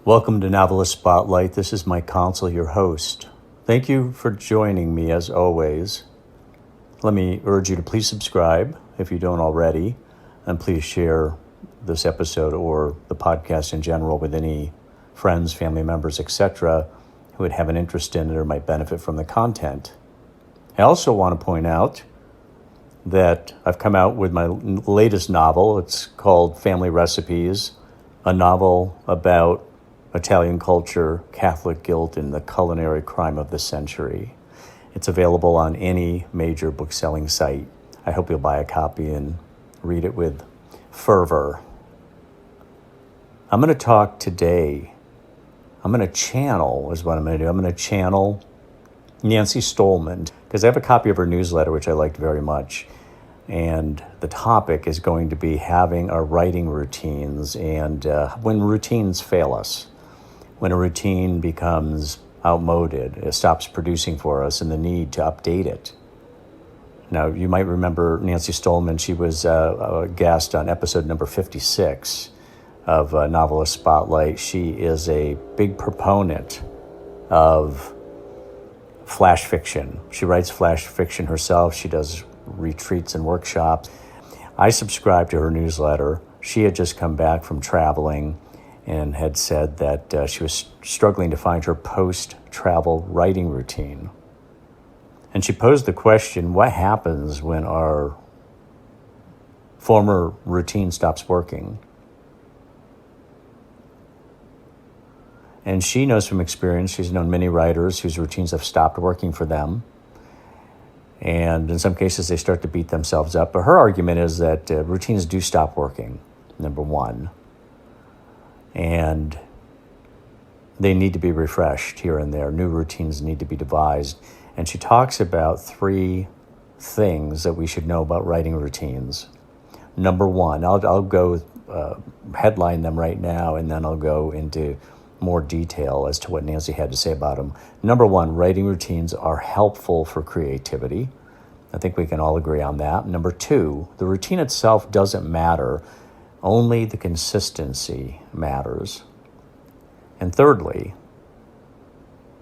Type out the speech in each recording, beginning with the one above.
Welcome to Novelist Spotlight. This is Mike Consul, your host. Thank you for joining me as always. Let me urge you to please subscribe if you don't already, and please share this episode or the podcast in general with any friends, family members, etc. who would have an interest in it or might benefit from the content. I also want to point out that I've come out with my latest novel. It's called Family Recipes, a novel about Italian culture, Catholic guilt, and the culinary crime of the century. It's available on any major book-selling site. I hope you'll buy a copy and read it with fervor. I'm going to talk today. I'm going to channel Nancy Stohlman, because I have a copy of her newsletter, which I liked very much. And the topic is going to be having our writing routines and when routines fail us. When a routine becomes outmoded, it stops producing for us, and the need to update it. Now, you might remember Nancy Stohlman. She was a guest on episode number 56 of Novelist Spotlight. She is a big proponent of flash fiction. She writes flash fiction herself. She does retreats and workshops. I subscribe to her newsletter. She had just come back from traveling and had said that she was struggling to find her post-travel writing routine. And she posed the question, what happens when our former routine stops working? And she knows from experience, she's known many writers whose routines have stopped working for them. And in some cases, they start to beat themselves up. But her argument is that routines do stop working, number one. And they need to be refreshed here and there. New routines need to be devised. And she talks about 3 things that we should know about writing routines. Number one, I'll go headline them right now, and then I'll go into more detail as to what Nancy had to say about them. Number one, writing routines are helpful for creativity. I think we can all agree on that. Number 2, the routine itself doesn't matter. Only the consistency matters. And thirdly,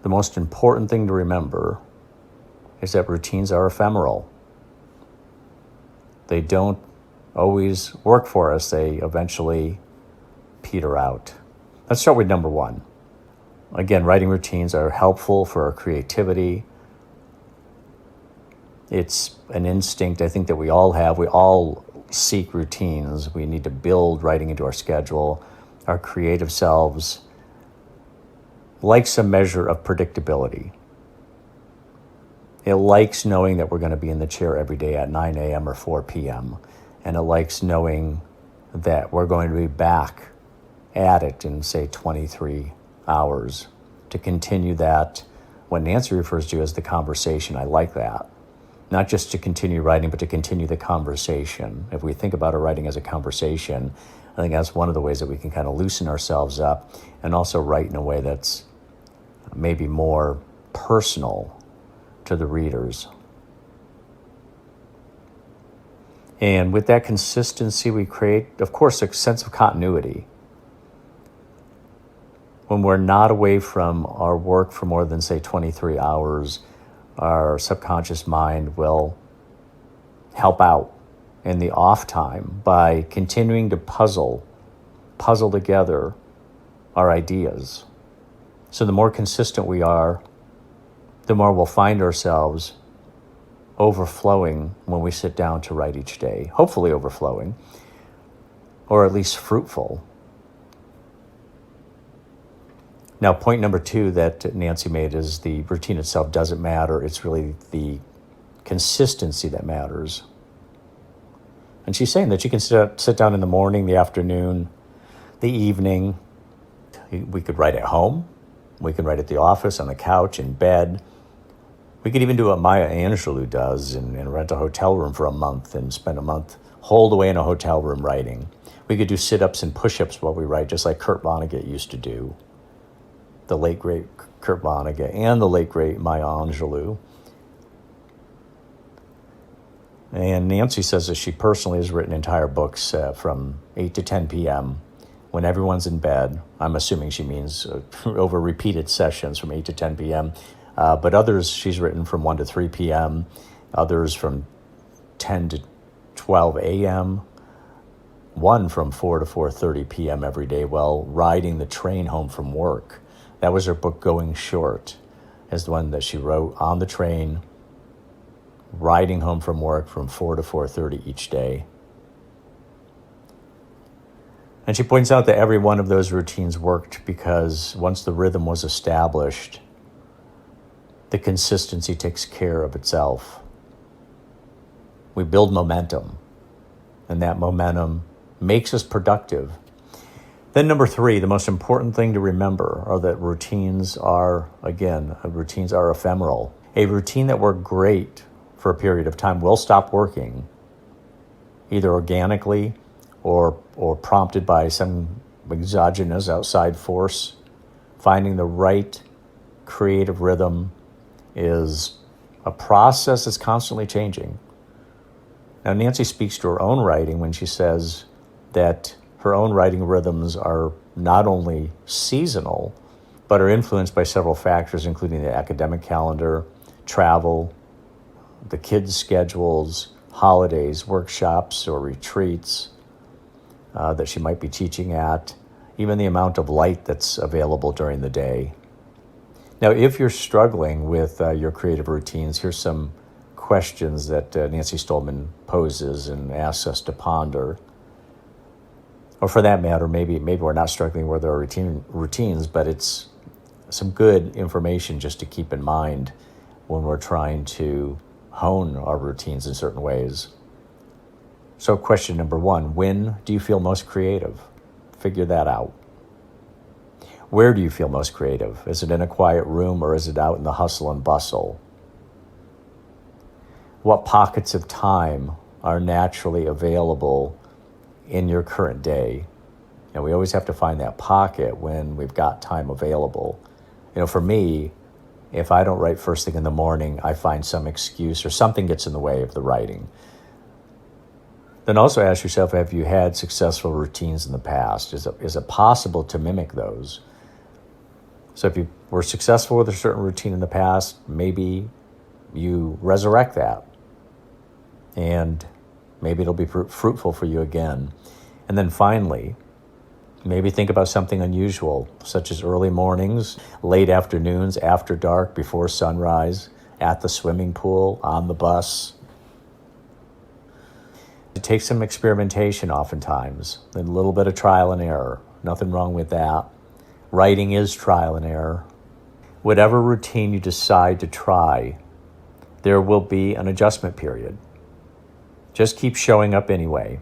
the most important thing to remember is that routines are ephemeral. They don't always work for us. They eventually peter out. Let's start with number 1. Again, writing routines are helpful for our creativity. It's an instinct I think that we all have. We all seek routines. We need to build writing into our schedule. Our creative selves like some measure of predictability. It likes knowing that we're going to be in the chair every day at 9 a.m. or 4 p.m. And it likes knowing that we're going to be back at it in, say, 23 hours to continue that, what Nancy refers to as the conversation. I like that. Not just to continue writing, but to continue the conversation. If we think about our writing as a conversation, I think that's one of the ways that we can kind of loosen ourselves up and also write in a way that's maybe more personal to the readers. And with that consistency, we create, of course, a sense of continuity. When we're not away from our work for more than, say, 23 hours, our subconscious mind will help out in the off time by continuing to puzzle together our ideas. So the more consistent we are, the more we'll find ourselves overflowing when we sit down to write each day. Hopefully overflowing, or at least fruitful. Now, point number 2 that Nancy made is the routine itself doesn't matter. It's really the consistency that matters. And she's saying that you can sit down in the morning, the afternoon, the evening. We could write at home. We can write at the office, on the couch, in bed. We could even do what Maya Angelou does and rent a hotel room for a month and spend a month holed away in a hotel room writing. We could do sit-ups and push-ups while we write, just like Kurt Vonnegut used to do. The late, great Kurt Vonnegut and the late, great Maya Angelou. And Nancy says that she personally has written entire books from 8 to 10 p.m. when everyone's in bed. I'm assuming she means over repeated sessions from 8 to 10 p.m. But others she's written from 1 to 3 p.m., others from 10 to 12 a.m., one from 4 to 4:30 p.m. every day while riding the train home from work. That was her book, Going Short, is the one that she wrote on the train, riding home from work from 4 to 4:30 each day. And she points out that every one of those routines worked because once the rhythm was established, the consistency takes care of itself. We build momentum, and that momentum makes us productive. Then number 3, the most important thing to remember are that routines are ephemeral. A routine that worked great for a period of time will stop working, either organically or prompted by some exogenous outside force. Finding the right creative rhythm is a process that's constantly changing. Now, Nancy speaks to her own writing when she says that her own writing rhythms are not only seasonal, but are influenced by several factors, including the academic calendar, travel, the kids' schedules, holidays, workshops or retreats that she might be teaching at, even the amount of light that's available during the day. Now, if you're struggling with your creative routines, here's some questions that Nancy Stohlman poses and asks us to ponder. Or for that matter, maybe we're not struggling with our routines, but it's some good information just to keep in mind when we're trying to hone our routines in certain ways. So question number 1, when do you feel most creative? Figure that out. Where do you feel most creative? Is it in a quiet room or is it out in the hustle and bustle? What pockets of time are naturally available in your current day? And we always have to find that pocket when we've got time available. For me, if I don't write first thing in the morning, I find some excuse or something gets in the way of the writing. Then also ask yourself, have you had successful routines in the past? Is it possible to mimic those? So if you were successful with a certain routine in the past, maybe you resurrect that. And maybe it'll be fruitful for you again. And then finally, maybe think about something unusual, such as early mornings, late afternoons, after dark, before sunrise, at the swimming pool, on the bus. It takes some experimentation oftentimes, and a little bit of trial and error. Nothing wrong with that. Writing is trial and error. Whatever routine you decide to try, there will be an adjustment period. Just keep showing up anyway.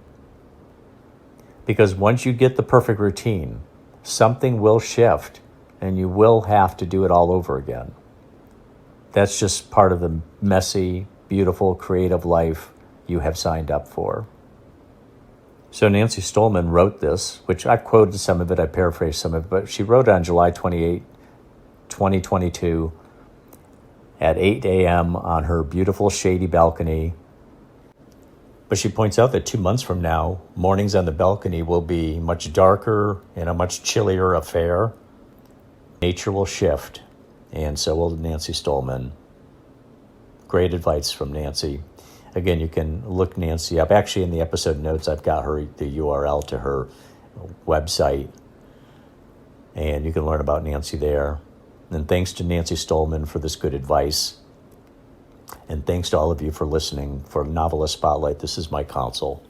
Because once you get the perfect routine, something will shift and you will have to do it all over again. That's just part of the messy, beautiful, creative life you have signed up for. So Nancy Stohlman wrote this, which I quoted some of it, I paraphrased some of it, but she wrote it on July 28, 2022 at 8 a.m. on her beautiful shady balcony. But she points out that 2 months from now, mornings on the balcony will be much darker and a much chillier affair. Nature will shift, and so will Nancy Stohlman. Great advice from Nancy. Again, you can look Nancy up. Actually, in the episode notes, I've got the URL to her website, and you can learn about Nancy there. And thanks to Nancy Stohlman for this good advice. And thanks to all of you for listening. For Novelist Spotlight, this is Mike Council.